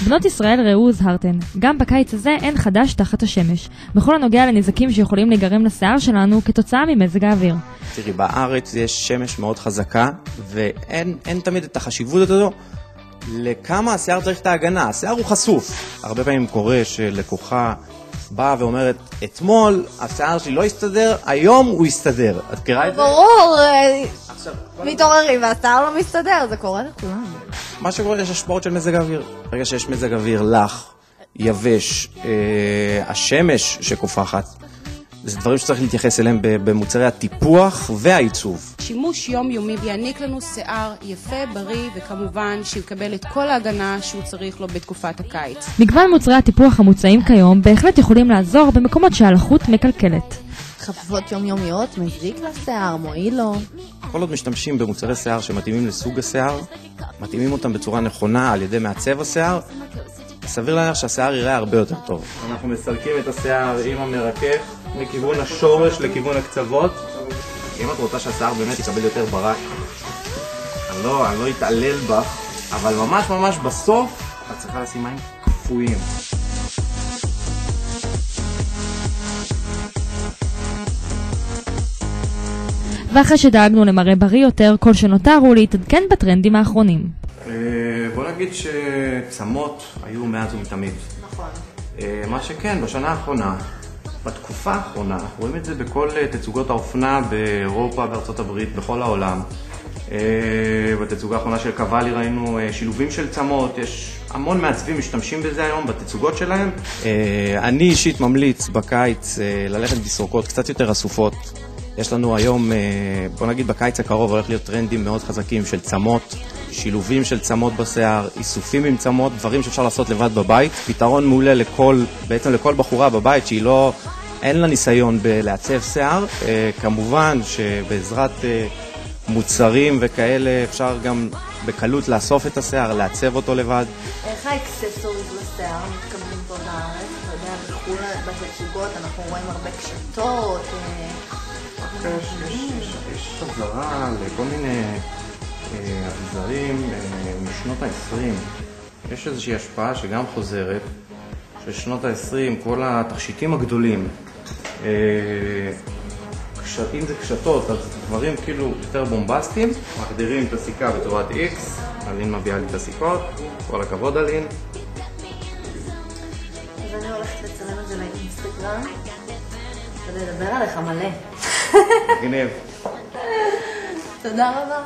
בנות ישראל ראו הוזהרתן, גם בקיץ הזה אין חדש תחת השמש, בכל הנוגע לנזקים שיכולים להיגרם לשיער שלנו כתוצאה ממזג האוויר. תראי, בארץ יש שמש מאוד חזקה, ואין תמיד את החשיבות הזו לכמה השיער צריך את ההגנה. השיער הוא חשוף. הרבה פעמים קורה שלקוחה באה ואומרת, אתמול השיער שלי לא הסתדר, היום הוא הסתדר. את קראה את זה? ברור, מתעוררים והשיער לא מסתדר, זה קורה לכולם. מה שקורה, יש השפעות של מזג האוויר. ברגע שיש מזג אוויר לח, יבש, השמש שקופחת, זה דברים שצריך להתייחס אליהם במוצרי הטיפוח והעיצוב. שימוש יומיומי יעניק לנו שיער יפה, בריא, וכמובן שיקבל את כל ההגנה שהוא צריך לו בתקופת הקיץ. מגוון מוצרי הטיפוח המוצעים כיום בהחלט יכולים לעזור במקומות שהלחות מקלקלת. חפיפות יומיומיות, מזיק לשיער, מועיל לו. כל עוד משתמשים במוצרי שיער שמתאימים לסוג השיער, מתאימים אותם בצורה נכונה על ידי מעצב השיער, סביר להניח שהשיער יראה הרבה יותר טוב. אנחנו מסלקים את השיער עם המרכך מכיוון השורש לכיוון הקצוות. אם את רוצה שהשיער באמת יקבל יותר ברק, אני לא אתעלל בך, אבל ממש בסוף את צריכה לשים מים קפואים. ואחרי שדאגנו למראה בריא יותר, כל שנותר הוא להתעדכן בטרנדים האחרונים. בוא נגיד שצמות היו מאז ומתמיד. נכון. מה שכן, בשנה האחרונה, בתקופה האחרונה, אנחנו רואים את זה בכל תצוגות האופנה באירופה, בארצות הברית, בכל העולם. בתצוגה האחרונה של קוואלי ראינו שילובים של צמות, יש המון מעצבים משתמשים בזה היום בתצוגות שלהם. אני אישית ממליץ בקיץ ללכת בסרוקות קצת יותר אסופות. יש לנו היום, בוא נגיד בקיץ הקרוב, הולך להיות טרנדים מאוד חזקים של צמות, שילובים של צמות בשיער, איסופים עם צמות, דברים שאפשר לעשות לבד בבית. פתרון מעולה בעצם לכל בחורה בבית שהיא אין לה ניסיון בלעצב שיער. כמובן שבעזרת מוצרים וכאלה אפשר גם בקלות לאסוף את השיער, לעצב אותו לבד. איך האקססוריז לשיער מתקבלים פה בארץ? אתה יודע, בחו"ל בתצוגות אנחנו רואים הרבה קשתות. יש חזרה לכל מיני אביזרים משנות ה-20. יש איזושהי השפעה שגם חוזרת, של שנות ה-20, כל התכשיטים הגדולים. אם זה קשתות, אז דברים כאילו יותר בומבסטיים, מגדירים את הסיכה בצורת X, אלין מביאה לי את הסיכות, כל הכבוד אלין. אז אני הולכת לצלם את זה לאינסטגרם, ולדבר עליך מלא. מגניב. תודה רבה.